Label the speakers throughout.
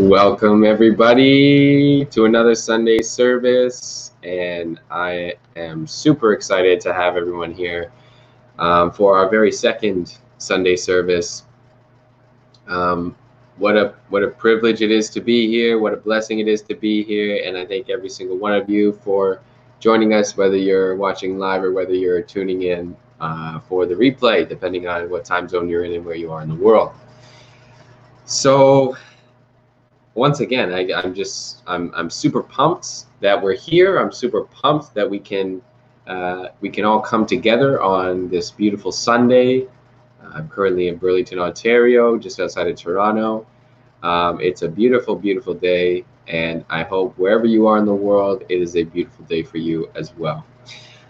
Speaker 1: Welcome everybody to another Sunday service, and I am super excited to have everyone here for our very second Sunday service. What a privilege it is to be here, what a blessing it is to be here, and I thank every single one of you for joining us, whether you're watching live or whether you're tuning in for the replay, depending on what time zone you're in and where you are in the world. So once again, I'm super pumped that we're here. I'm super pumped that we can all come together on this beautiful Sunday. I'm currently in Burlington, Ontario, just outside of Toronto. It's a beautiful, beautiful day, and I hope wherever you are in the world, it is a beautiful day for you as well.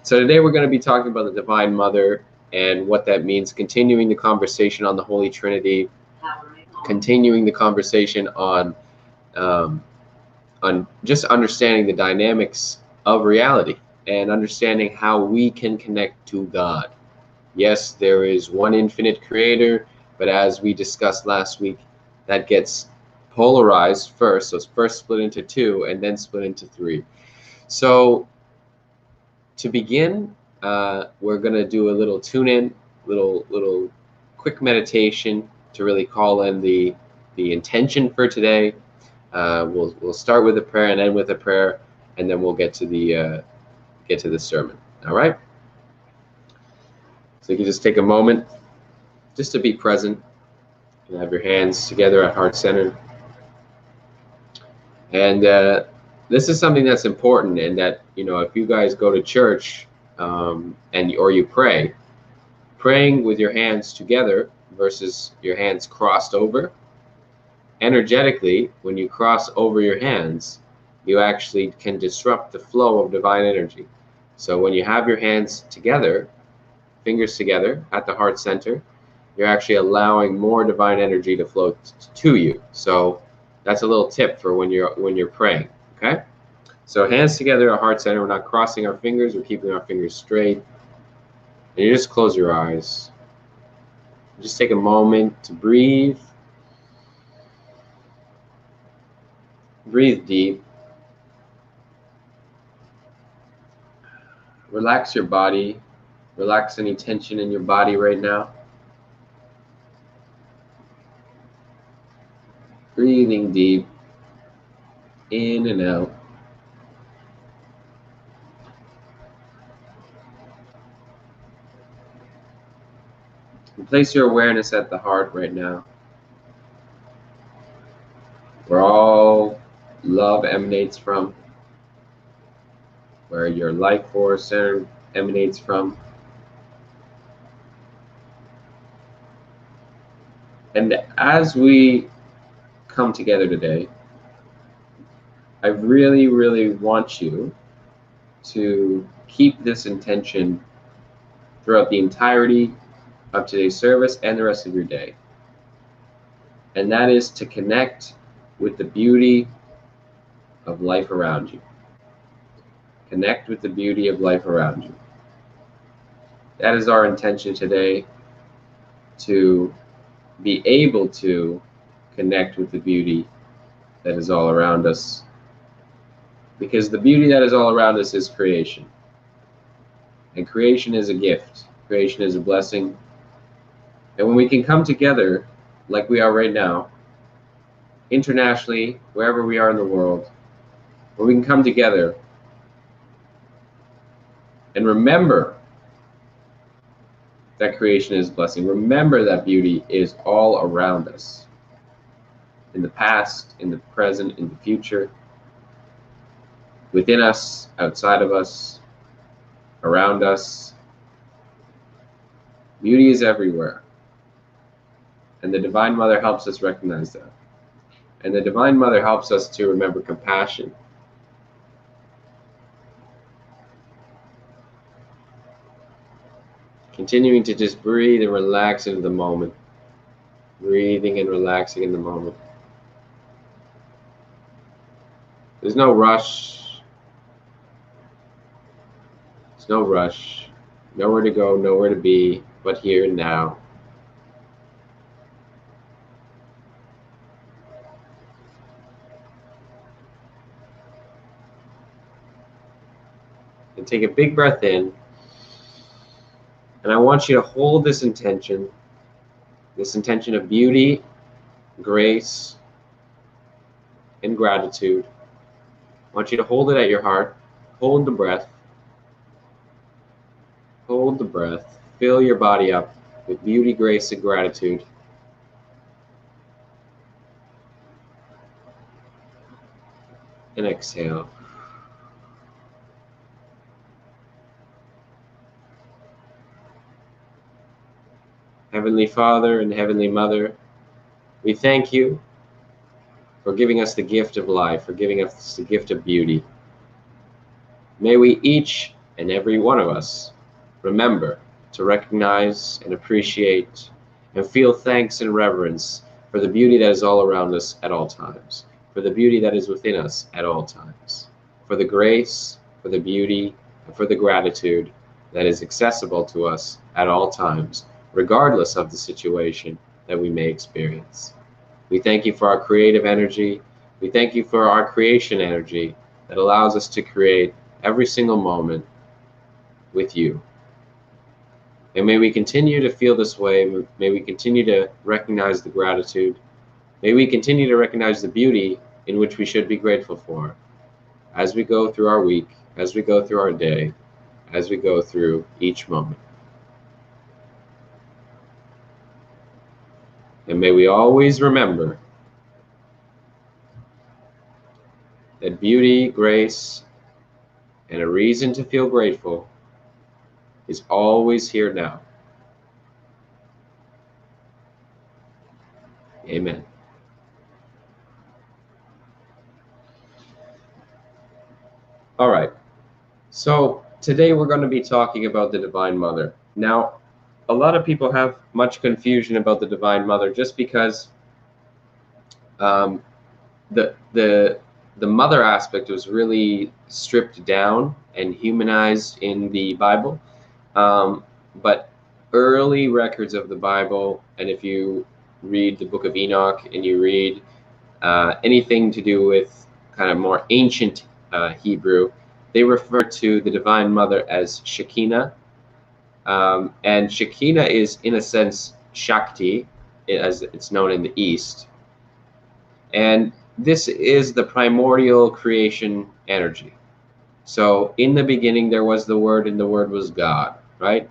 Speaker 1: So today we're going to be talking about the Divine Mother and what that means, continuing the conversation on the Holy Trinity, continuing the conversation on just understanding the dynamics of reality and understanding how we can connect to God. Yes, there is one infinite creator, but as we discussed last week, that gets polarized first. So it's first split into two and then split into three. So to begin, we're going to do a little tune-in, little quick meditation to really call in the intention for today. We'll start with a prayer and end with a prayer, and then we'll get to the sermon. All right. So you can just take a moment just to be present and have your hands together at heart center. And this is something that's important, in that, you know, if you guys go to church or you pray, praying with your hands together versus your hands crossed over. Energetically, when you cross over your hands, you actually can disrupt the flow of divine energy. So when you have your hands together, fingers together at the heart center, you're actually allowing more divine energy to flow to you. So that's a little tip for when you're praying. Okay? So hands together at heart center. We're not crossing our fingers. We're keeping our fingers straight. And you just close your eyes. Just take a moment to breathe. Breathe deep. Relax your body. Relax any tension in your body right now. Breathing deep, in and out. And place your awareness at the heart right now, where all love emanates from, where your life force emanates from. And as we come together today, I really, really want you to keep this intention throughout the entirety of today's service and the rest of your day. And that is to connect with the beauty of life around you. Connect with the beauty of life around you. That is our intention today, to be able to connect with the beauty that is all around us. Because the beauty that is all around us is creation. And creation is a gift. Creation is a blessing. And when we can come together, like we are right now, internationally, wherever we are in the world, when we can come together and remember that creation is a blessing, remember that beauty is all around us, in the past, in the present, in the future, within us, outside of us, around us. Beauty is everywhere. And the Divine Mother helps us recognize that. And the Divine Mother helps us to remember compassion. Continuing to just breathe and relax into the moment. Breathing and relaxing in the moment. There's no rush. There's no rush. Nowhere to go, nowhere to be, but here and now. And take a big breath in. And I want you to hold this intention of beauty, grace, and gratitude. I want you to hold it at your heart. Hold the breath. Hold the breath. Fill your body up with beauty, grace, and gratitude. And exhale. Heavenly Father and Heavenly Mother, we thank you for giving us the gift of life, for giving us the gift of beauty. May we each and every one of us remember to recognize and appreciate and feel thanks and reverence for the beauty that is all around us at all times, for the beauty that is within us at all times, for the grace, for the beauty, and for the gratitude that is accessible to us at all times, regardless of the situation that we may experience. We thank you for our creative energy. We thank you for our creation energy that allows us to create every single moment with you. And may we continue to feel this way. May we continue to recognize the gratitude. May we continue to recognize the beauty in which we should be grateful for as we go through our week, as we go through our day, as we go through each moment. And may we always remember that beauty, grace, and a reason to feel grateful is always here now. Amen. All right. So today we're going to be talking about the Divine Mother. Now, a lot of people have much confusion about the Divine Mother just because the mother aspect was really stripped down and humanized in the Bible. But early records of the Bible, and if you read the book of Enoch and you read anything to do with kind of more ancient Hebrew, they refer to the Divine Mother as Shekinah. And Shekinah is, in a sense, Shakti, as it's known in the East. And this is the primordial creation energy. So in the beginning there was the Word, and the Word was God, right?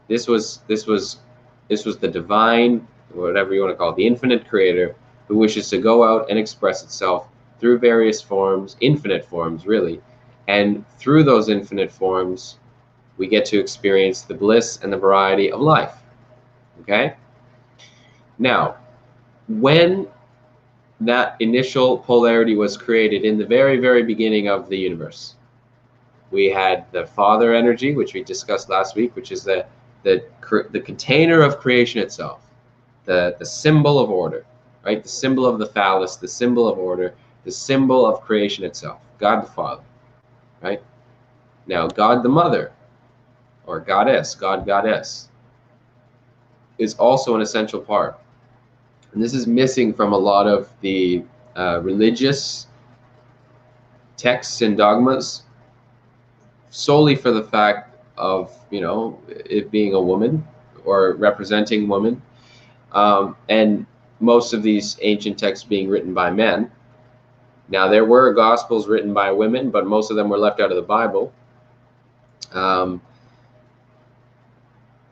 Speaker 1: This was the divine, whatever you want to call it, the infinite creator who wishes to go out and express itself through various forms, infinite forms really. And through those infinite forms, we get to experience the bliss and the variety of life. Okay? Now, when that initial polarity was created in the very, very beginning of the universe, we had the Father energy, which we discussed last week, which is the container of creation itself, the symbol of order, right? The symbol of the phallus, the symbol of order, the symbol of creation itself, God the Father, right? Now, God the Mother, or Goddess, God Goddess, is also an essential part. And this is missing from a lot of the religious texts and dogmas, solely for the fact of, you know, it being a woman or representing woman, and most of these ancient texts being written by men. Now, there were gospels written by women, but most of them were left out of the Bible.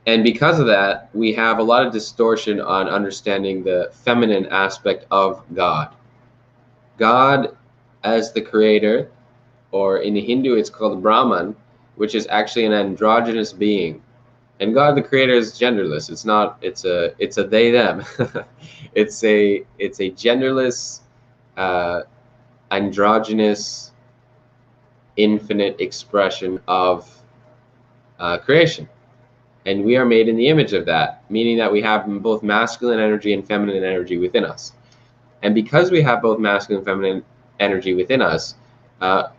Speaker 1: And because of that, we have a lot of distortion on understanding the feminine aspect of God. God as the creator, or in Hindu it's called Brahman, which is actually an androgynous being. And God the creator is genderless. It's a they them. it's a genderless, androgynous, infinite expression of creation. And we are made in the image of that, meaning that we have both masculine energy and feminine energy within us. And because we have both masculine and feminine energy within us,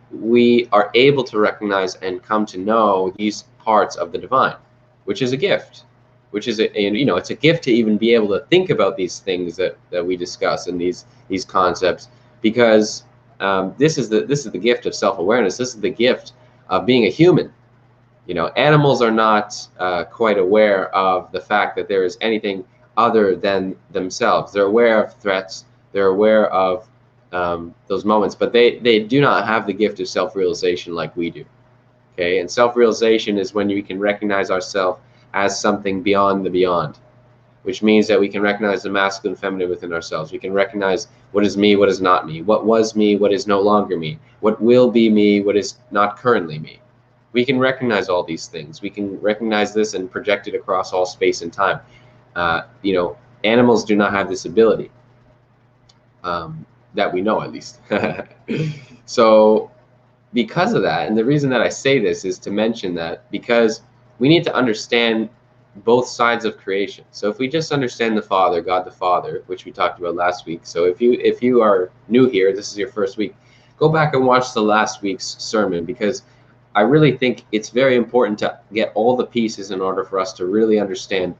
Speaker 1: we are able to recognize and come to know these parts of the divine, which is a gift, which is it's a gift to even be able to think about these things that we discuss and these concepts, because this is the gift of self-awareness. This is the gift of being a human. Animals are not quite aware of the fact that there is anything other than themselves. They're aware of threats. They're aware of those moments, but they do not have the gift of self-realization like we do. Okay, and self-realization is when you can recognize ourselves as something beyond the beyond, which means that we can recognize the masculine and feminine within ourselves. We can recognize what is me, what is not me, what was me, what is no longer me, what will be me, what is not currently me. We can recognize all these things. We can recognize this and project it across all space and time. Animals do not have this ability, that we know, at least. So because of that, and the reason that I say this is to mention that because we need to understand both sides of creation. So if we just understand the Father, God the Father, which we talked about last week. So if you are new here, this is your first week, go back and watch the last week's sermon, because I really think it's very important to get all the pieces in order for us to really understand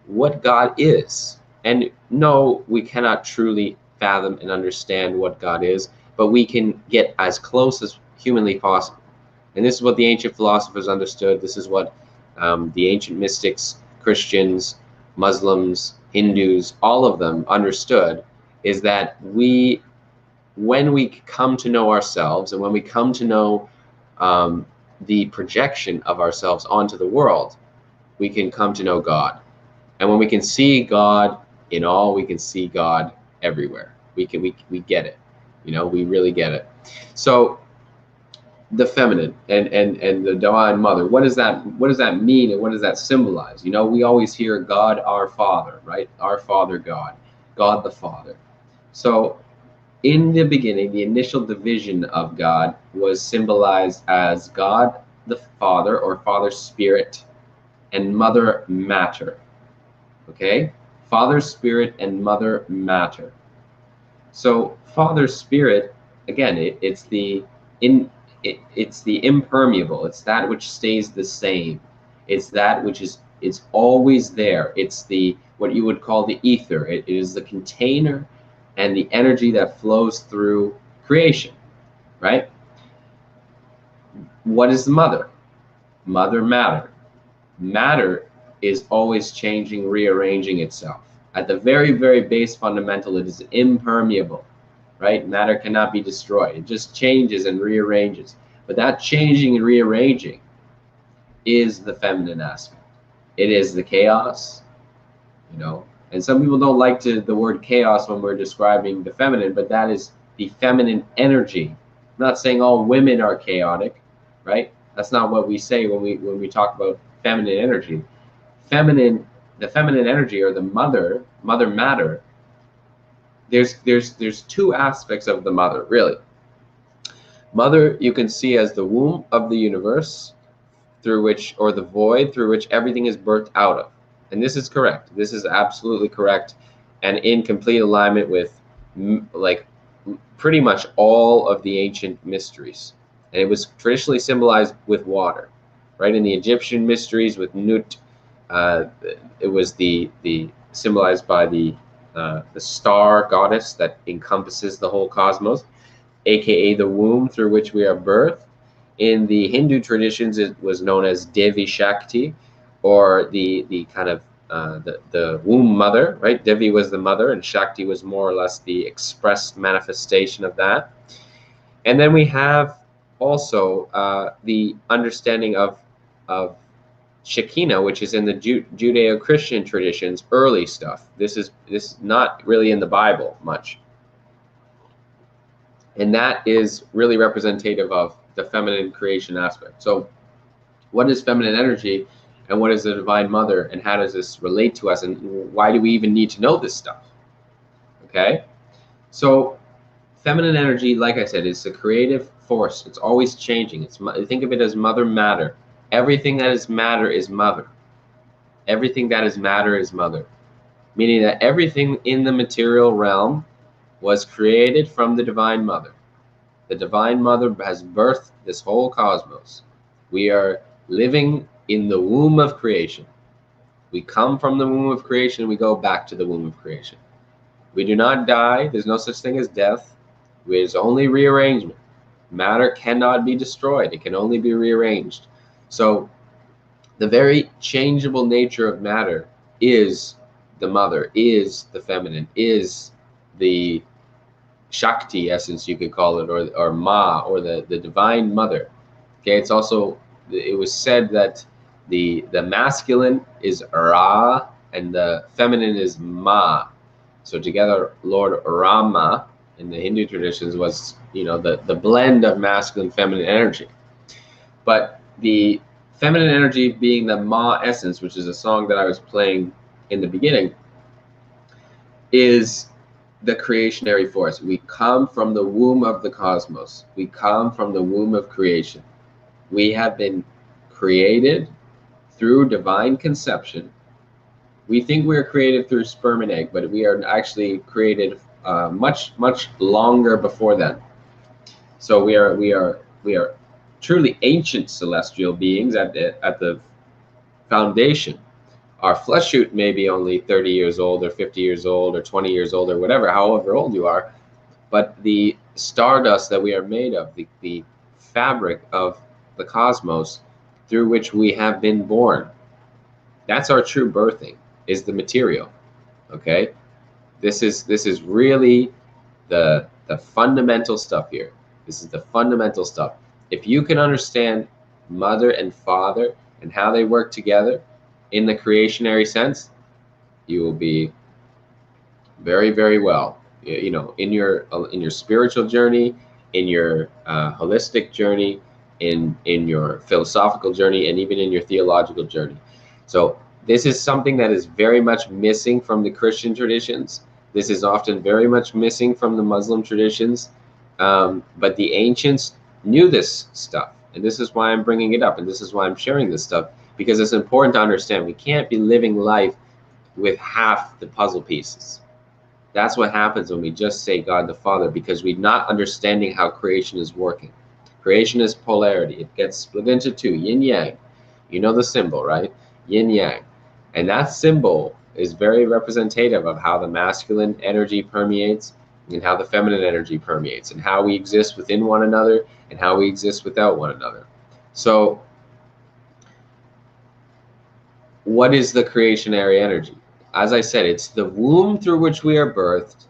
Speaker 1: what God is. And no, we cannot truly fathom and understand what God is, but we can get as close as humanly possible. And this is what the ancient philosophers understood. This is what the ancient mystics, Christians, Muslims, Hindus, all of them understood, is that when we come to know ourselves and when we come to know the projection of ourselves onto the world, we can come to know God. And when we can see God in all, we can see God everywhere. We get it. We really get it. So the feminine and the divine mother, what does that mean, and what does that symbolize? We always hear God our Father, right? Our Father God, God the Father. So in the beginning, the initial division of God was symbolized as God the Father, or Father Spirit, and Mother Matter. Okay? Father Spirit and Mother Matter. So Father Spirit, again, it's the impermeable. It's that which stays the same. It's that which is always there. It's what you would call the ether. It is the container and the energy that flows through creation, right? What is the mother? Mother Matter. Matter is always changing, rearranging itself. At the very, very base fundamental, it is impermeable, right? Matter cannot be destroyed. It just changes and rearranges. But that changing and rearranging is the feminine aspect. It is the chaos, and some people don't like the word chaos when we're describing the feminine, but that is the feminine energy. I'm not saying all women are chaotic, right? That's not what we say when we talk about feminine energy. The feminine energy, or the mother matter. There's two aspects of the mother, really. Mother you can see as the womb of the universe, or the void through which everything is birthed out of. And this is correct. This is absolutely correct, and in complete alignment with pretty much all of the ancient mysteries. And it was traditionally symbolized with water, right? In the Egyptian mysteries with Nut, it was the symbolized by the star goddess that encompasses the whole cosmos, aka the womb through which we are birthed. In the Hindu traditions, it was known as Devi Shakti, or the kind of the womb mother, right? Devi was the mother, and Shakti was more or less the expressed manifestation of that. And then we have also the understanding of Shekinah, which is in the Judeo-Christian traditions, early stuff. This is not really in the Bible much. And that is really representative of the feminine creation aspect. So what is feminine energy, and what is the Divine Mother, and how does this relate to us, and why do we even need to know this stuff? Okay, so feminine energy, like I said, is a creative force. It's always changing. Think of it as Mother Matter. Everything that is matter is mother. Everything that is matter is mother, meaning that everything in the material realm was created from the Divine Mother. The Divine Mother has birthed this whole cosmos. We are living in the womb of creation. We come from the womb of creation, we go back to the womb of creation. We do not die. There's no such thing as death. There's only rearrangement, Matter cannot be destroyed. It can only be rearranged. So the very changeable nature of matter is the mother, is the feminine, is the Shakti essence, you could call it, or Ma, or the divine mother. Okay, it's also, it was said that the masculine is Ra and the feminine is Ma. So together, Lord Rama in the Hindu traditions was, the blend of masculine and feminine energy. But the feminine energy being the Ma essence, which is a song that I was playing in the beginning, is the creationary force. We come from the womb of the cosmos. We come from the womb of creation. We have been created through divine conception. We think we are created through sperm and egg, but we are actually created much longer before then. So we are truly ancient celestial beings at the foundation. Our flesh suit may be only 30 years old or 50 years old or 20 years old or whatever, however old you are, but the stardust that we are made of, the fabric of the cosmos through which we have been born, that's our true birthing, is the material. Okay, this is really the fundamental stuff here. This is the fundamental stuff. If you can understand mother and father and how they work together in the creationary sense, you will be very, very well, in your spiritual journey, in your holistic journey, in your philosophical journey, and even in your theological journey. So this is something that is very much missing from the Christian traditions. This is often very much missing from the Muslim traditions. But the ancients knew this stuff. And this is why I'm bringing it up. And this is why I'm sharing this stuff, because it's important to understand. We can't be living life with half the puzzle pieces. That's what happens when we just say God the Father, because we're not understanding how creation is working. Creation is polarity. It gets split into two, yin yang. You know the symbol, right? Yin yang. And that symbol is very representative of how the masculine energy permeates and how the feminine energy permeates, and how we exist within one another and how we exist without one another. So what is the creationary energy? As I said, it's the womb through which we are birthed,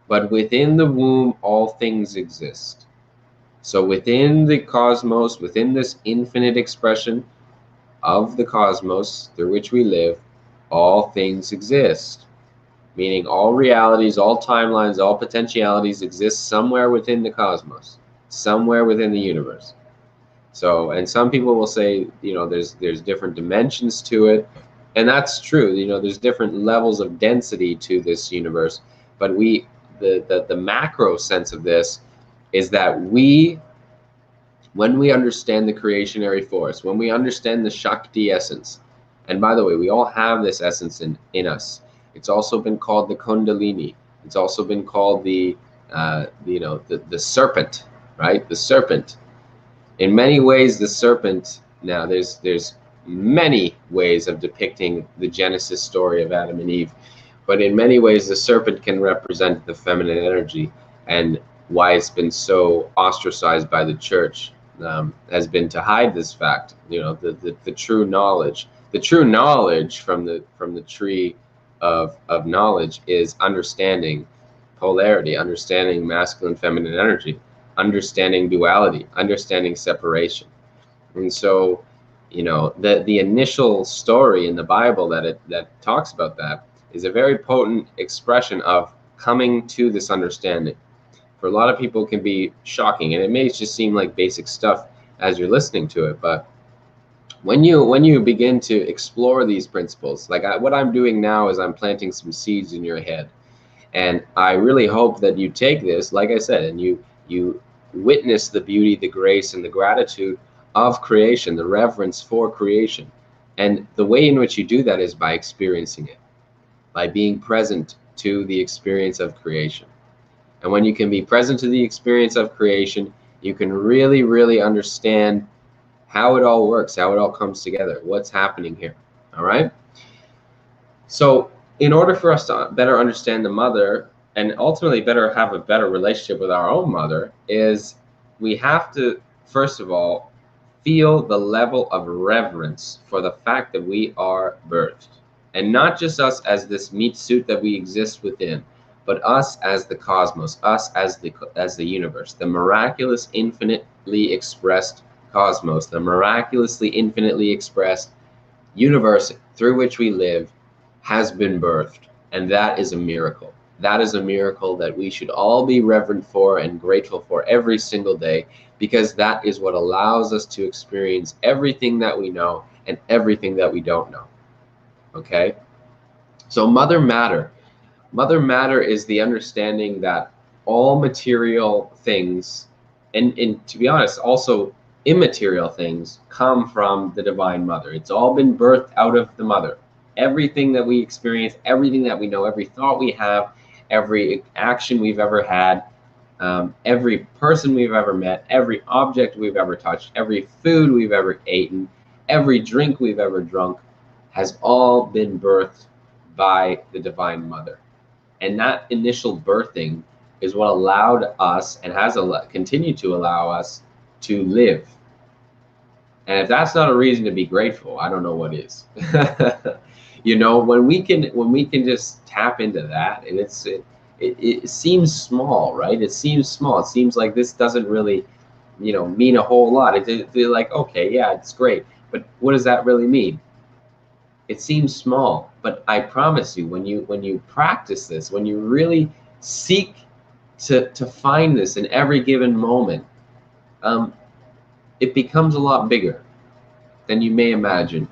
Speaker 1: but within the womb all things exist. So within the cosmos, within this infinite expression of the cosmos through which we live, all things exist. Meaning all realities, all timelines, all potentialities exist somewhere within the cosmos, somewhere within the universe. So, and some people will say, there's different dimensions to it, and that's true. There's different levels of density to this universe, but the macro sense of this is that when we understand the creationary force, when we understand the Shakti essence, and by the way, we all have this essence in us. It's also been called the Kundalini. It's also been called the serpent, right? The serpent. In many ways, the serpent. Now, there's many ways of depicting the Genesis story of Adam and Eve, but in many ways, the serpent can represent the feminine energy, and why it's been so ostracized by the church has been to hide this fact. The true knowledge. The true knowledge from the tree of knowledge is understanding polarity, understanding masculine, feminine energy, understanding duality, understanding separation. And so, the initial story in the Bible that talks about that is a very potent expression of coming to this understanding. For a lot of people, it can be shocking, and it may just seem like basic stuff as you're listening to it, but when you begin to explore these principles, like what I'm doing now is I'm planting some seeds in your head, and I really hope that you take this, like I said, and you witness the beauty, the grace, and the gratitude of creation, the reverence for creation. And the way in which you do that is by experiencing it, by being present to the experience of creation. And when you can be present to the experience of creation, you can really, really understand how it all works, how it all comes together, what's happening here. All right. So in order for us to better understand the mother and ultimately have a better relationship with our own mother, is we have to, first of all, feel the level of reverence for the fact that we are birthed. And not just us as this meat suit that we exist within, but us as the cosmos, us as the universe, the miraculous, infinitely expressed cosmos, the miraculously, infinitely expressed universe through which we live has been birthed. And that is a miracle. That is a miracle that we should all be reverent for and grateful for every single day, because that is what allows us to experience everything that we know and everything that we don't know. Okay? So Mother Matter. Mother Matter is the understanding that all material things, and to be honest, also immaterial things, come from the Divine Mother. It's all been birthed out of the Mother. Everything that we experience, everything that we know, every thought we have, every action we've ever had, every person we've ever met, every object we've ever touched, every food we've ever eaten, every drink we've ever drunk, has all been birthed by the Divine Mother. And that initial birthing is what allowed us, and has continued to allow us, to live. And if that's not a reason to be grateful, I don't know what is. You know, when we can just tap into that, and it seems small, right? It seems small. It seems like this doesn't really, mean a whole lot. It's like, okay, yeah, it's great, but what does that really mean? It seems small, but I promise you, when you practice this, when you really seek to find this in every given moment, it becomes a lot bigger than you may imagine,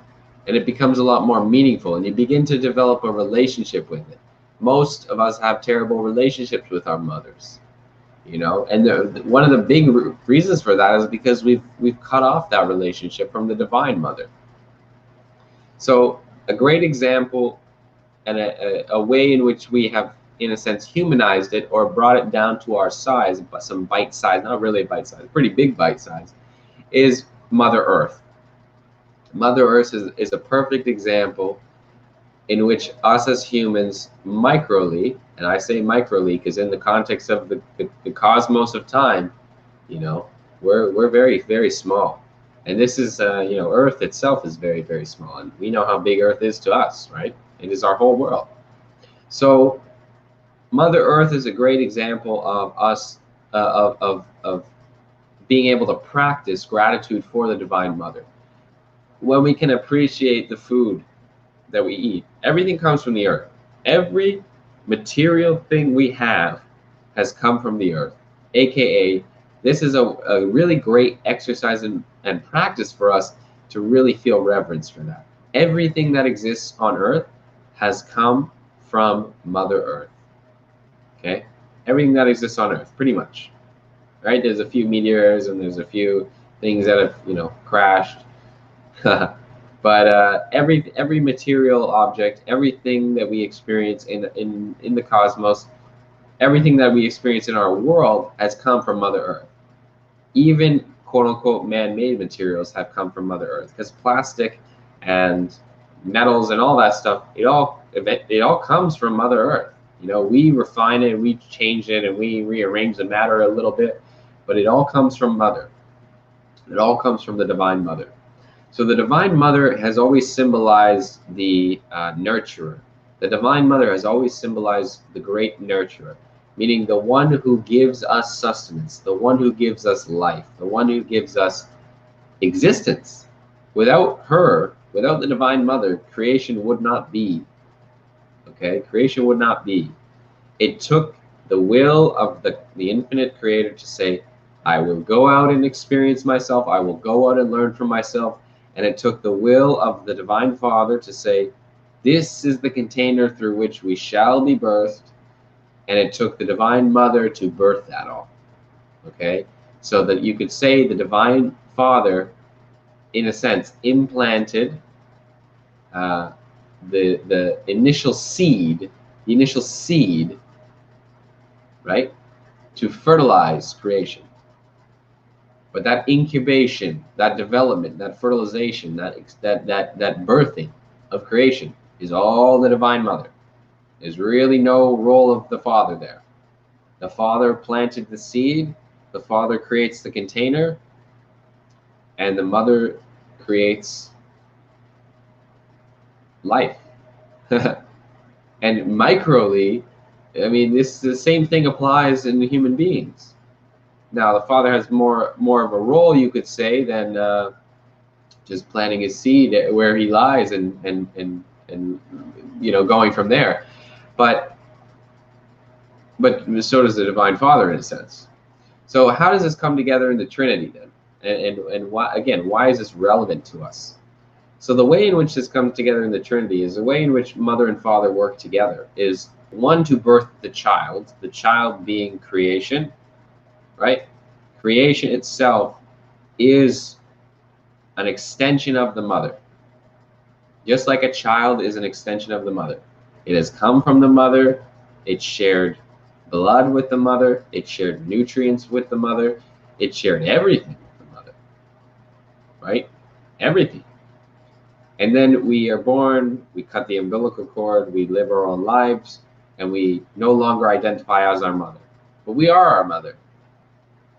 Speaker 1: and it becomes a lot more meaningful, and you begin to develop a relationship with it. Most of us have terrible relationships with our mothers, and one of the big reasons for that is because we've cut off that relationship from the Divine Mother. So a great example, and a way in which we have, in a sense, humanized it or brought it down to our size, but some bite size, not really a bite size, pretty big bite size, is Mother Earth. Mother Earth is a perfect example in which us as humans microly, and I say microly because in the context of the cosmos of time, we're very, very small. And this is, Earth itself is very, very small. And we know how big Earth is to us, right? It is our whole world. So Mother Earth is a great example of us, of being able to practice gratitude for the Divine Mother. When we can appreciate the food that we eat, everything comes from the earth. Every material thing we have has come from the earth, aka this is a really great exercise and practice for us to really feel reverence for that. Everything that exists on earth has come from Mother Earth. Okay? Everything that exists on earth, pretty much. Right? There's a few meteors and there's a few things that have, crashed. But every material object, everything that we experience in the cosmos, everything that we experience in our world has come from Mother Earth. Even quote-unquote man-made materials have come from Mother Earth, because plastic and metals and all that stuff, it all comes from Mother Earth. We refine it, we change it, and we rearrange the matter a little bit, but it all comes from Mother. It all comes from the Divine Mother. So the Divine Mother has always symbolized the nurturer. The Divine Mother has always symbolized the great nurturer, meaning the one who gives us sustenance, the one who gives us life, the one who gives us existence. Without her, without the Divine Mother, creation would not be. Okay, creation would not be. It took the will of the infinite creator to say, I will go out and experience myself, I will go out and learn from myself. And it took the will of the Divine Father to say, this is the container through which we shall be birthed. And it took the Divine Mother to birth that all. Okay? So that you could say the Divine Father, in a sense, implanted the initial seed, right, to fertilize creation. But that incubation, that development, that fertilization, that birthing of creation is all the Divine Mother. There's really no role of the Father there. The Father planted the seed, the Father creates the container, and the Mother creates life. And microly, I mean, the same thing applies in human beings. Now, the Father has more of a role, you could say, than just planting his seed where he lies and going from there. But so does the Divine Father in a sense. So how does this come together in the Trinity then? And why is this relevant to us? So the way in which this comes together in the Trinity is the way in which Mother and Father work together is one to birth the child being creation, right? Creation itself is an extension of the mother. Just like a child is an extension of the mother. It has come from the mother, it shared blood with the mother, it shared nutrients with the mother, it shared everything with the mother, right? Everything. And then we are born, we cut the umbilical cord, we live our own lives, and we no longer identify as our mother. But we are our mother.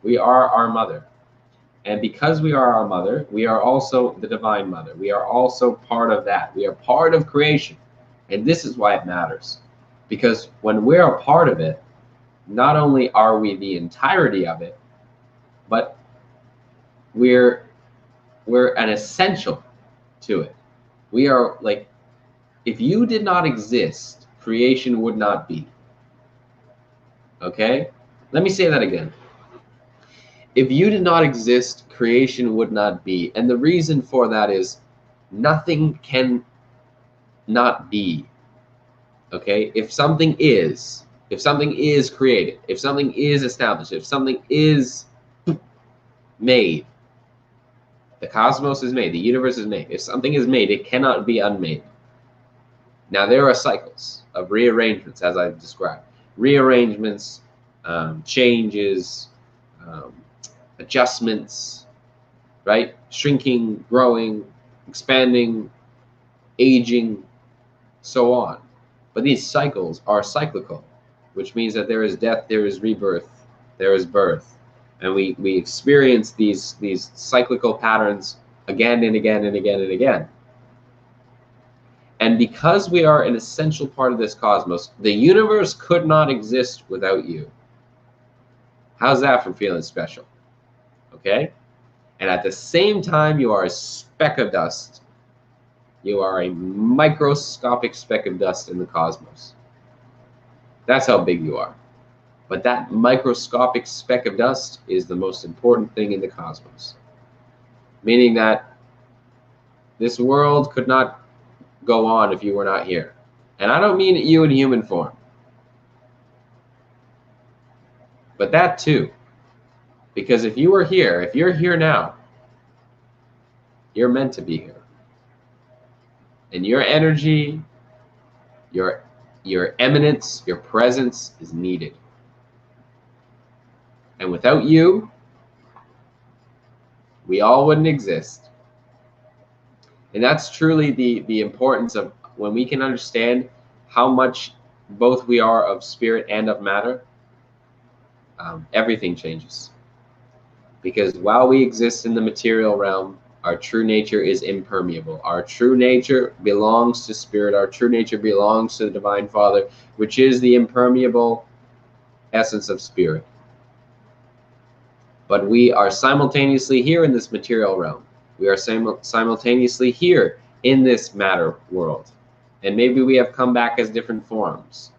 Speaker 1: We are our mother. And because we are our mother, we are also the Divine Mother. We are also part of that. We are part of creation. And this is why it matters. Because when we're a part of it, not only are we the entirety of it, but we're an essential to it. We are like, if you did not exist, creation would not be. Okay? Let me say that again. If you did not exist, creation would not be. And the reason for that is nothing can not be. Okay? If something is created, if something is established, if something is made, the cosmos is made, the universe is made. If something is made, it cannot be unmade. Now, there are cycles of rearrangements, as I've described. Rearrangements, changes, adjustments, right? Shrinking, growing, expanding, aging, so on. But these cycles are cyclical, which means that there is death, there is rebirth, there is birth. And we experience these cyclical patterns again and again and again and again. And because we are an essential part of this cosmos, the universe could not exist without you. How's that for feeling special? Okay? And at the same time, you are a speck of dust. You are a microscopic speck of dust in the cosmos. That's how big you are. But that microscopic speck of dust is the most important thing in the cosmos. Meaning that this world could not go on if you were not here. And I don't mean you in human form. But that too. Because if you were here, if you're here now, you're meant to be here. And your energy, your eminence, your presence is needed. And without you, we all wouldn't exist. And that's truly the importance of when we can understand how much both we are of spirit and of matter, everything changes. Because while we exist in the material realm, our true nature is impermeable. Our true nature belongs to spirit. Our true nature belongs to the Divine Father, which is the impermeable essence of spirit. But we are simultaneously here in this material realm. We are simultaneously here in this matter world. And maybe we have come back as different forms.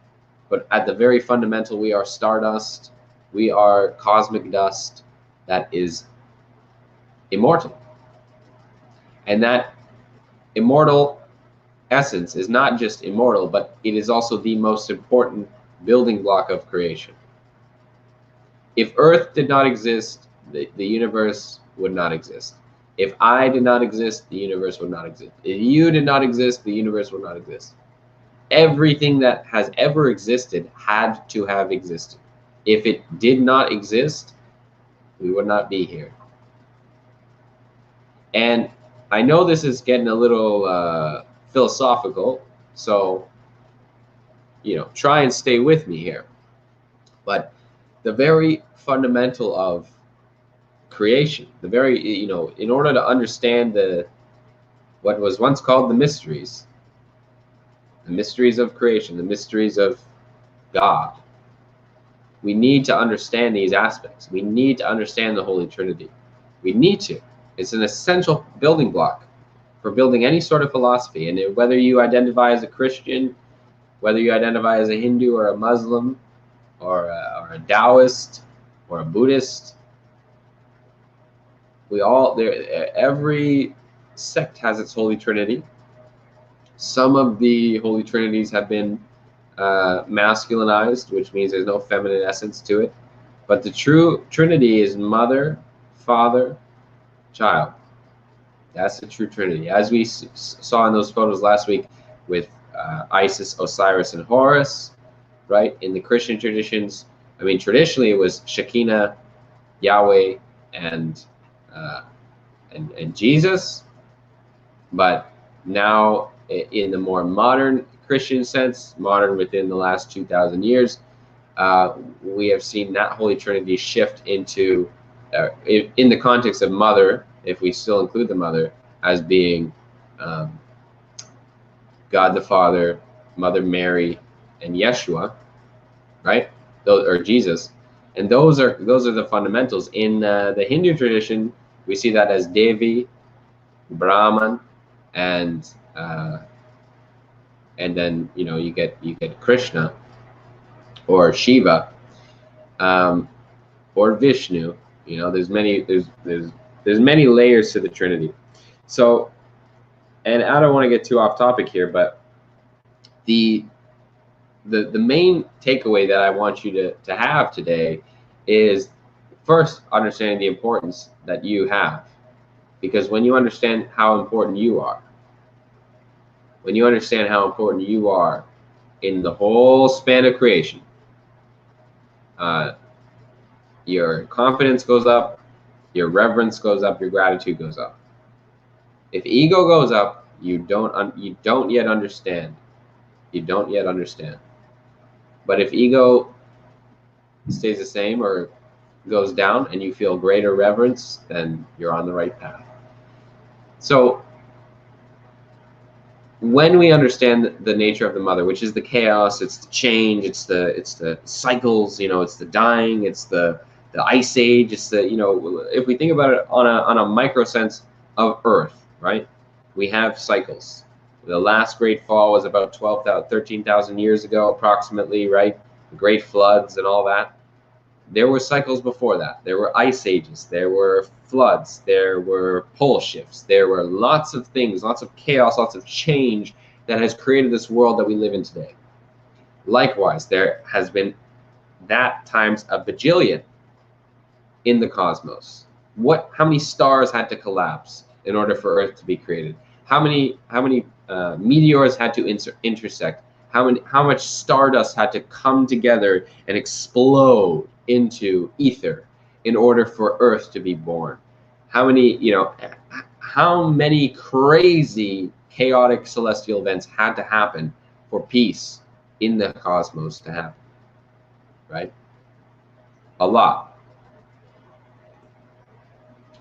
Speaker 1: But at the very fundamental, we are stardust. We are cosmic dust that is immortal. And that immortal essence is not just immortal, but it is also the most important building block of creation. If Earth did not exist, the universe would not exist. If I did not exist, the universe would not exist. If you did not exist, the universe would not exist. Everything that has ever existed had to have existed. If it did not exist, we would not be here. And I know this is getting a little philosophical, so try and stay with me here. But the very fundamental of creation, the very, in order to understand what was once called the mysteries of creation, the mysteries of God, we need to understand these aspects. We need to understand the Holy Trinity. We need to. It's an essential building block for building any sort of philosophy. And whether you identify as a Christian, whether you identify as a Hindu or a Muslim or a Taoist or a Buddhist, every sect has its Holy Trinity. Some of the Holy Trinities have been masculinized, which means there's no feminine essence to it. But the true Trinity is Mother, Father, Child. That's the true Trinity. As we saw in those photos last week with Isis, Osiris, and Horus, right? In the Christian traditions, traditionally it was Shekinah, Yahweh, and Jesus. But now, in the more modern Christian sense, modern within the last 2,000 years, we have seen that Holy Trinity shift into, in the context of Mother, if we still include the Mother, as being God the Father, Mother Mary, and Yeshua, right? Or Jesus. And those are the fundamentals. In the Hindu tradition, we see that as Devi, Brahman, and then you get Krishna or Shiva, or Vishnu. There's many layers to the Trinity. So, and I don't want to get too off topic here, but the main takeaway that I want you to have today is, first, understanding the importance that you have. Because when you understand how important you are, when you understand how important you are in the whole span of creation, your confidence goes up, your reverence goes up, your gratitude goes up. If ego goes up, you don't yet understand. You don't yet understand. But if ego stays the same or goes down and you feel greater reverence, then you're on the right path. So when we understand the nature of the Mother, which is the chaos, it's the change, it's the cycles, it's the dying, it's the ice age, it's the, if we think about it on a micro sense of Earth, right? We have cycles. The last great fall was about 13,000 years ago, approximately, right? The great floods and all that. There were cycles before that. There were ice ages, there were floods, there were pole shifts, there were lots of things, lots of chaos, lots of change that has created this world that we live in today. Likewise, there has been that times a bajillion in the cosmos. How many stars had to collapse in order for Earth to be created? How many meteors had to intersect? How much stardust had to come together and explode into ether in order for Earth to be born? How many crazy chaotic celestial events had to happen for peace in the cosmos to happen, right? A lot.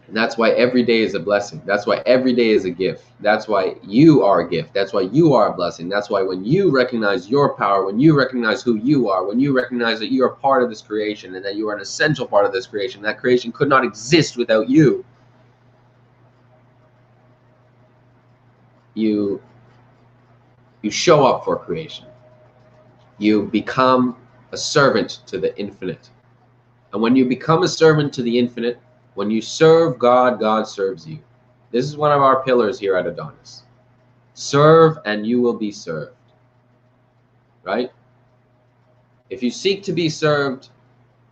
Speaker 1: And that's why every day is a blessing. That's why every day is a gift. That's why you are a gift. That's why you are a blessing. That's why when you recognize your power, when you recognize who you are, when you recognize that you are part of this creation and that you are an essential part of this creation, that creation could not exist without you, you show up for creation. You become a servant to the infinite. And when you become a servant to the infinite, when you serve God, God serves you. This is one of our pillars here at Adonis. Serve and you will be served. Right? If you seek to be served,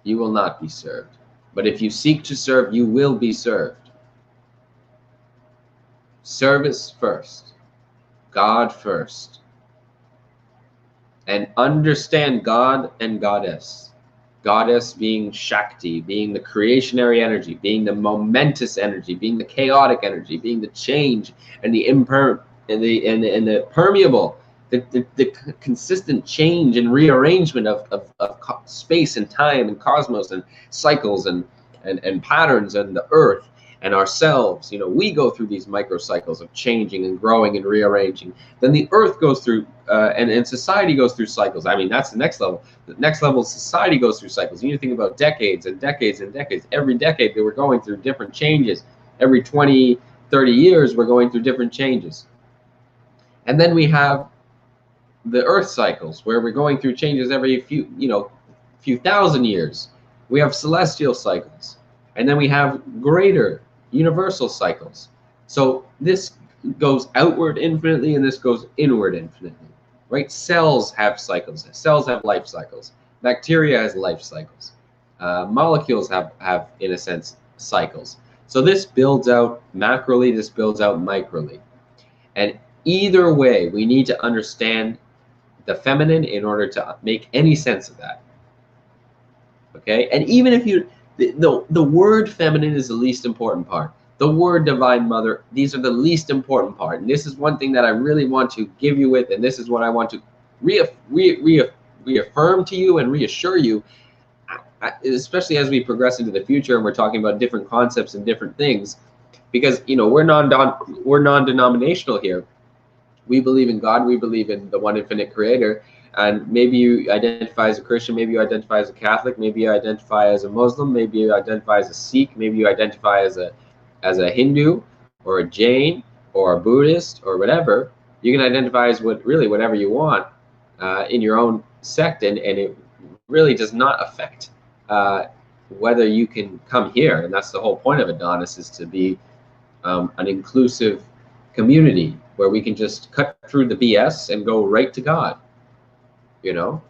Speaker 1: you will not be served. But if you seek to serve, you will be served. Service first. God first. And understand God and Goddess. Goddess being Shakti, being the creationary energy, being the momentous energy, being the chaotic energy, being the change and the permeable, the consistent change and rearrangement of space and time and cosmos and cycles and patterns and the earth and ourselves. You know, we go through these microcycles of changing and growing and rearranging. Then the earth goes through, and society goes through cycles. I mean, that's the next level. The next level of society goes through cycles. You need to think about decades and decades and decades. Every decade, they were going through different changes. Every 20, 30 years, we're going through different changes. And then we have the earth cycles, where we're going through changes every few thousand years. We have celestial cycles. And then we have greater universal cycles. So this goes outward infinitely, and this goes inward infinitely, right? Cells have cycles. Cells have life cycles. Bacteria has life cycles. Molecules have, in a sense, cycles. So this builds out macroly, this builds out microly. And either way, we need to understand the feminine in order to make any sense of that. Okay? And even if you, the word feminine is the least important part. The word divine mother, these are the least important part. And this is one thing that I really want to give you with, and this is what I want to reaffirm to you and reassure you, especially as we progress into the future and we're talking about different concepts and different things, because, you know, we're non-denominational here. We believe in God, we believe in the one infinite creator. And maybe you identify as a Christian, maybe you identify as a Catholic, maybe you identify as a Muslim, maybe you identify as a Sikh, maybe you identify as a Hindu or a Jain or a Buddhist or whatever. You can identify as whatever you want in your own sect, and it really does not affect whether you can come here. And that's the whole point of Adonis, is to be an inclusive community where we can just cut through the BS and go right to God. You know,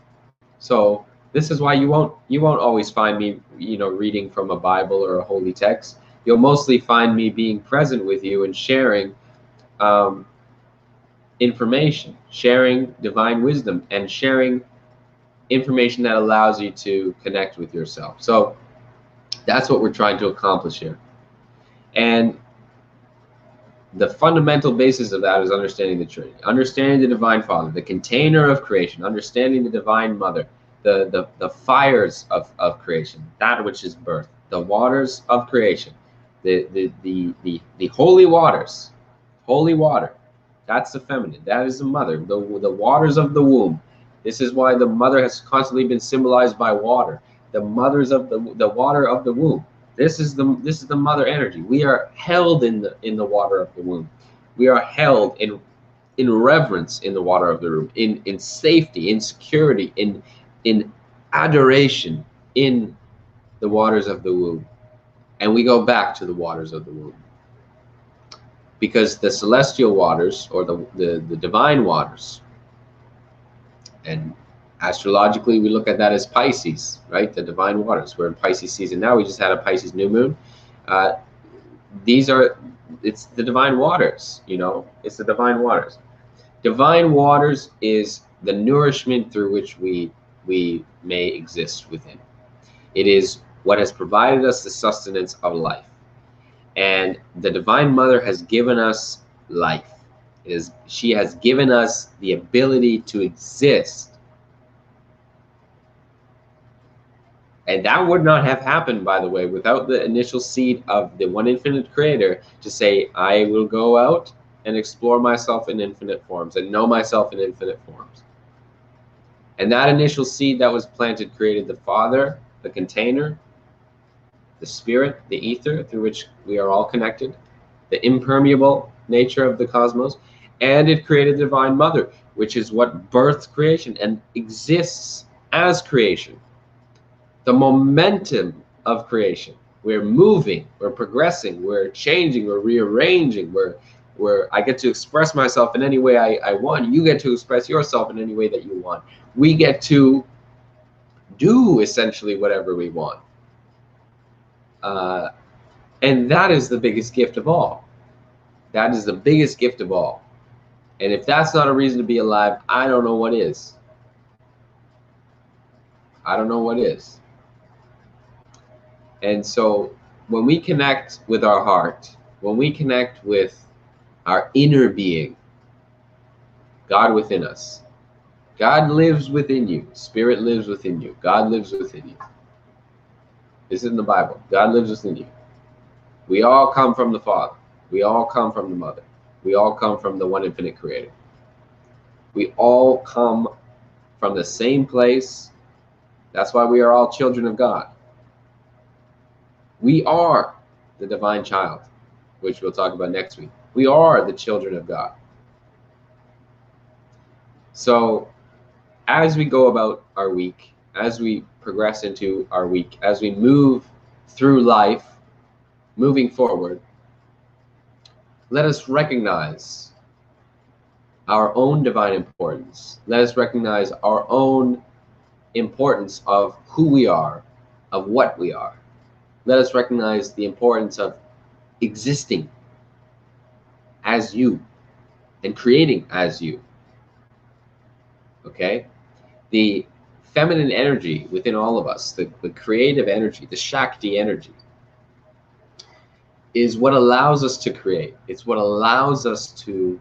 Speaker 1: so this is why you won't always find me, you know, reading from a Bible or a holy text. You'll mostly find me being present with you and sharing information, sharing divine wisdom, and sharing information that allows you to connect with yourself. So that's what we're trying to accomplish here. And the fundamental basis of that is understanding the Trinity, understanding the Divine Father, the container of creation, understanding the Divine Mother, the fires of creation, that which is birth, the waters of creation, the holy waters, holy water. That's the feminine. That is the mother, the waters of the womb. This is why the mother has constantly been symbolized by water. The mothers of the water of the womb. This is the mother energy. We are held in the water of the womb. We are held in reverence in the water of the womb, in safety, in security, in adoration in the waters of the womb. And we go back to the waters of the womb, because the celestial waters, or the divine waters, and astrologically we look at that as Pisces, right? The divine waters. We're in Pisces season now. We just had a Pisces new moon. It's the divine waters, you know, it's the divine waters. Divine waters is the nourishment through which we may exist within. It is what has provided us the sustenance of life. And the Divine Mother has given us life. She has given us the ability to exist. And that would not have happened, by the way, without the initial seed of the one infinite creator to say, I will go out and explore myself in infinite forms and know myself in infinite forms. And that initial seed that was planted created the Father, the container, the Spirit, the ether through which we are all connected, the impermeable nature of the cosmos, and it created the Divine Mother, which is what births creation and exists as creation. The momentum of creation. We're moving, we're progressing, we're changing, we're rearranging, where I get to express myself in any way I want. You get to express yourself in any way that you want. We get to do essentially whatever we want. And that is the biggest gift of all. That is the biggest gift of all. And if that's not a reason to be alive, I don't know what is. I don't know what is. And so when we connect with our heart, when we connect with our inner being, God within us. God lives within you. Spirit lives within you. God lives within you. This is in the Bible. God lives within you. We all come from the Father. We all come from the Mother. We all come from the one infinite creator. We all come from the same place. That's why we are all children of God. We are the divine child, which we'll talk about next week. We are the children of God. So as we go about our week, as we progress into our week, as we move through life, moving forward, let us recognize our own divine importance. Let us recognize our own importance of who we are, of what we are. Let us recognize the importance of existing as you and creating as you. Okay? The feminine energy within all of us, the creative energy, the Shakti energy, is what allows us to create. It's what allows us to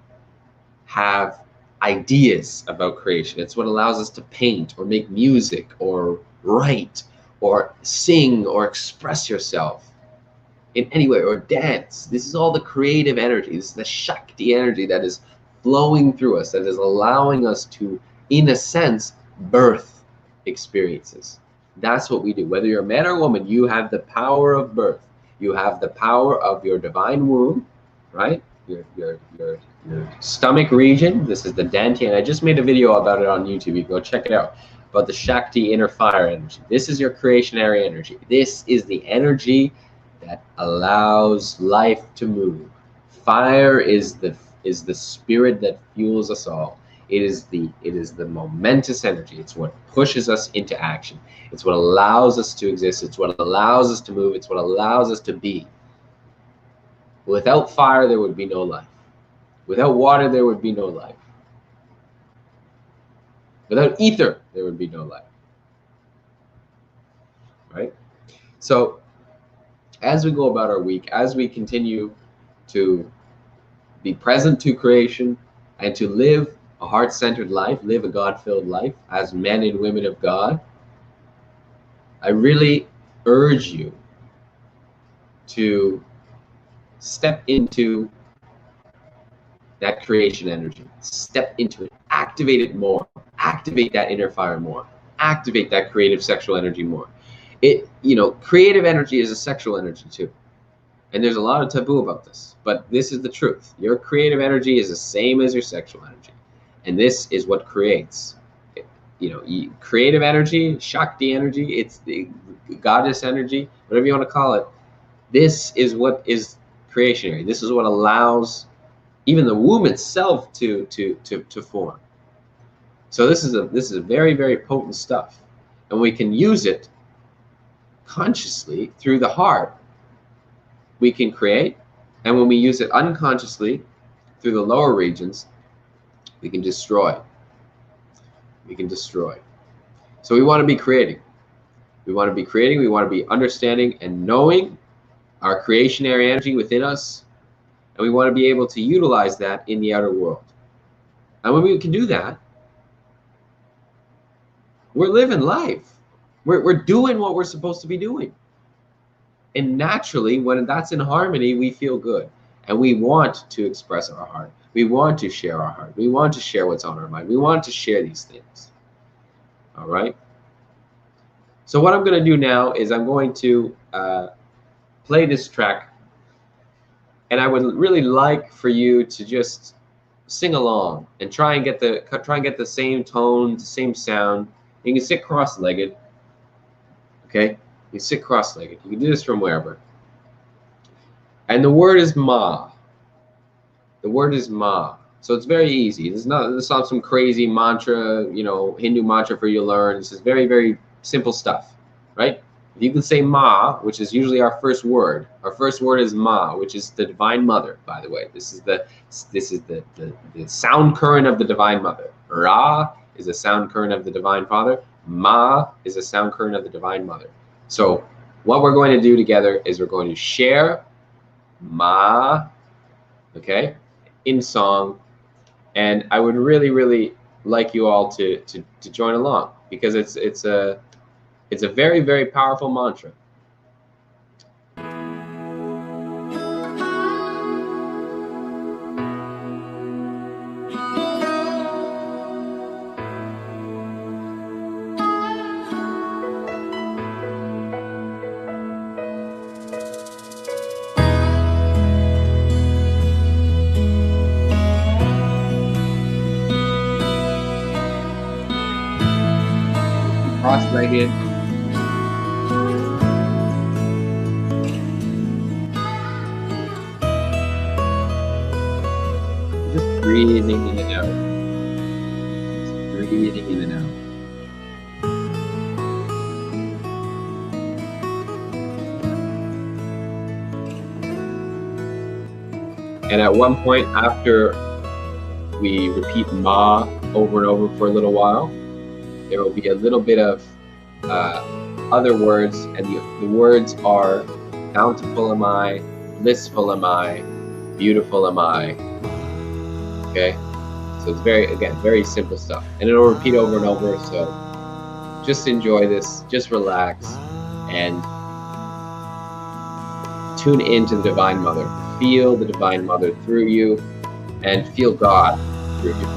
Speaker 1: have ideas about creation. It's what allows us to paint or make music or write or sing or express yourself in any way, or dance. This is all the creative energy. This is the Shakti energy that is flowing through us, that is allowing us to, in a sense, birth experiences. That's what we do. Whether you're a man or woman, you have the power of birth. You have the power of your divine womb, right? Your stomach region. This is the dantian. I just made a video about it on YouTube. You can go check it out. About the Shakti inner fire energy. This is your creationary energy. This is the energy that allows life to move. Fire is the spirit that fuels us all. It is the momentous energy. It's what pushes us into action. It's what allows us to exist. It's what allows us to move. It's what allows us to be. Without fire, there would be no life. Without water, there would be no life. Without ether, there would be no life. Right? So, as we go about our week, as we continue to be present to creation and to live a heart-centered life, live a God-filled life as men and women of God, I really urge you to step into that creation energy. Step into it. Activate it more. Activate that inner fire more. Activate that creative sexual energy more. Creative energy is a sexual energy too. And there's a lot of taboo about this, but this is the truth. Your creative energy is the same as your sexual energy. And this is what creates. Creative energy, Shakti energy, it's the goddess energy, whatever you want to call it. This is what is creationary. This is what allows even the womb itself to form. So this is a very, very potent stuff. And we can use it consciously through the heart. We can create, and when we use it unconsciously through the lower regions, we can destroy. We can destroy. So we want to be creating. We want to be creating. We want to be understanding and knowing our creationary energy within us, and we want to be able to utilize that in the outer world. And when we can do that, we're living life. We're doing what we're supposed to be doing. And naturally, when that's in harmony, we feel good. And we want to express our heart. We want to share our heart. We want to share what's on our mind. We want to share these things. All right? So what I'm going to do now is I'm going to play this track. And I would really like for you to just sing along and try and get the same tone, the same sound. You can sit cross-legged. Okay? You sit cross-legged. You can do this from wherever. And the word is Ma. The word is Ma. So it's very easy. It's not some crazy mantra, Hindu mantra for you to learn. This is very, very simple stuff, right? If you can say Ma, which is usually our first word. Our first word is Ma, which is the Divine Mother, by the way. This is the sound current of the Divine Mother. Ra is a sound current of the Divine Father. Ma is a sound current of the Divine Mother. So what we're going to do together is we're going to share Ma, okay, in song, And I would really, really like you all to join along, because it's a very, very powerful mantra. Cross-legged. Just breathing in and out. Just breathing in and out. And at one point, after we repeat Ma over and over for a little while, there will be a little bit of other words, and the words are bountiful am I, blissful am I, beautiful am I. Okay, so it's very simple stuff, and it'll repeat over and over. So just enjoy this, just relax, and tune into the Divine Mother. Feel the Divine Mother through you, and feel God through you.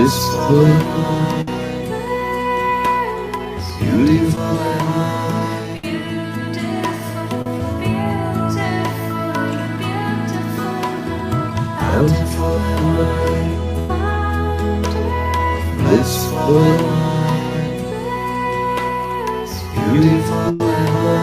Speaker 1: blissful, beautiful, bountiful, blissful, beautiful, blissful,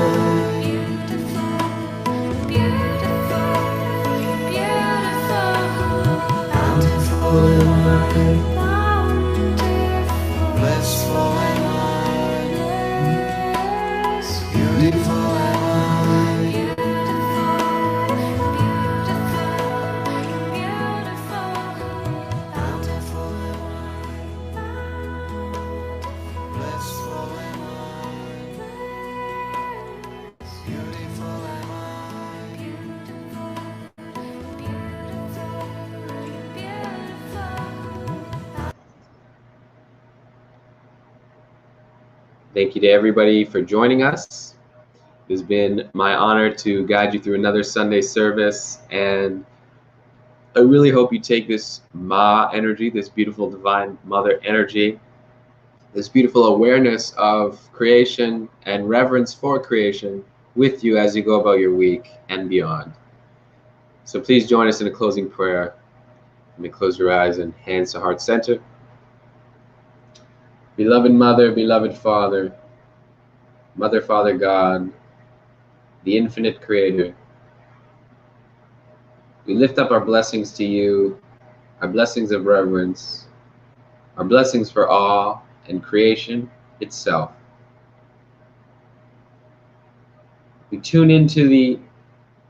Speaker 1: beautiful, Thank you to everybody for joining us. It has been my honor to guide you through another Sunday service, and I really hope you take this Ma energy, this beautiful Divine Mother energy, this beautiful awareness of creation and reverence for creation with you as you go about your week and beyond. So please join us in a closing prayer. Let me close your eyes and hands to heart center. Beloved Mother, beloved Father, Mother, Father, God, the infinite Creator, we lift up our blessings to you, our blessings of reverence, our blessings for awe and creation itself. We tune into the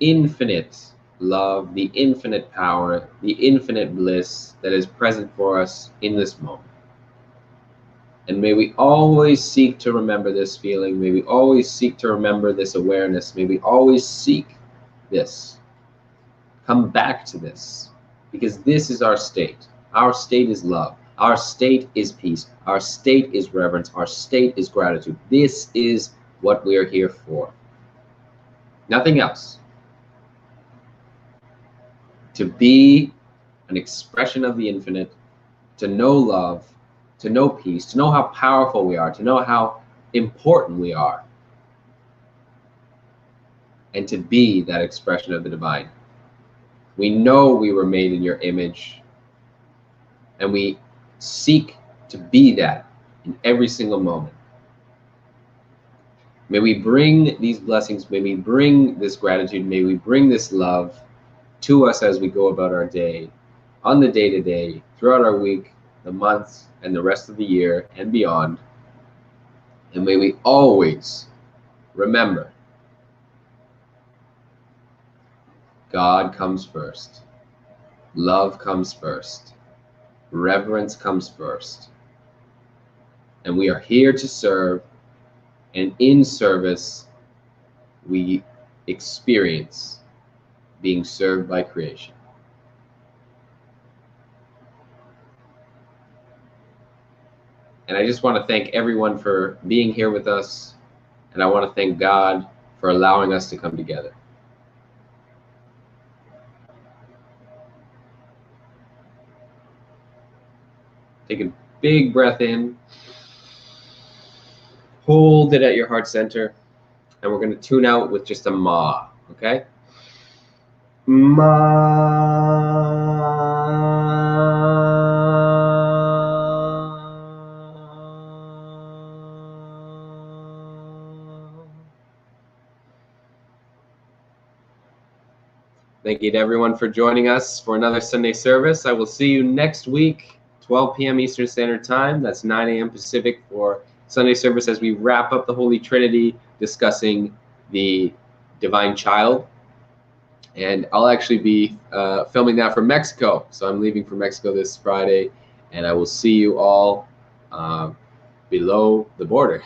Speaker 1: infinite love, the infinite power, the infinite bliss that is present for us in this moment. And may we always seek to remember this feeling. May we always seek to remember this awareness. May we always seek this. Come back to this, because this is our state. Our state is love. Our state is peace. Our state is reverence. Our state is gratitude. This is what we are here for. Nothing else. To be an expression of the infinite, to know love, to know peace, to know how powerful we are, to know how important we are, and to be that expression of the divine. We know we were made in your image, and we seek to be that in every single moment. May we bring these blessings, may we bring this gratitude, may we bring this love to us as we go about our day, on the day-to-day, throughout our week, the months, and the rest of the year and beyond. And may we always remember, God comes first, love comes first, reverence comes first, and we are here to serve, and in service we experience being served by creation. And I just want to thank everyone for being here with us, and I want to thank God for allowing us to come together. Take a big breath in, hold it at your heart center, and we're going to tune out with just a ma, okay? Ma. Thank you to everyone for joining us for another Sunday service. I will see you next week, 12 p.m. Eastern Standard Time. That's 9 a.m. Pacific for Sunday service as we wrap up the Holy Trinity, discussing the Divine Child. And I'll actually be filming that from Mexico. So I'm leaving for Mexico this Friday, and I will see you all below the border.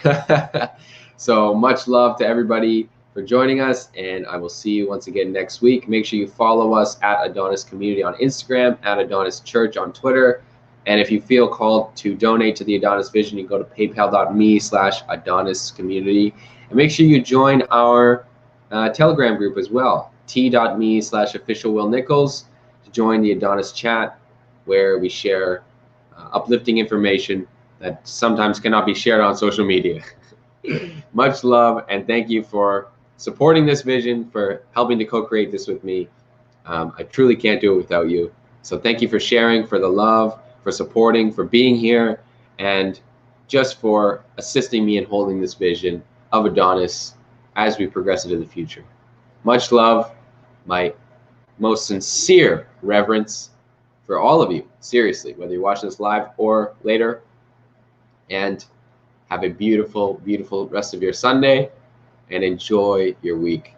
Speaker 1: So much love to everybody for joining us, and I will see you once again next week. Make sure you follow us at Adonis Community on Instagram, at Adonis Church on Twitter. And if you feel called to donate to the Adonis Vision, you can go to paypal.me/Adonis Community. And make sure you join our Telegram group as well, t.me/official Will Nichols, to join the Adonis chat, where we share uplifting information that sometimes cannot be shared on social media. Much love, and thank you for supporting this vision, for helping to co-create this with me. I truly can't do it without you. So thank you for sharing, for the love, for supporting, for being here, and just for assisting me in holding this vision of Adonis as we progress into the future. Much love, my most sincere reverence for all of you, seriously, whether you're watching this live or later, and have a beautiful, beautiful rest of your Sunday, and enjoy your week.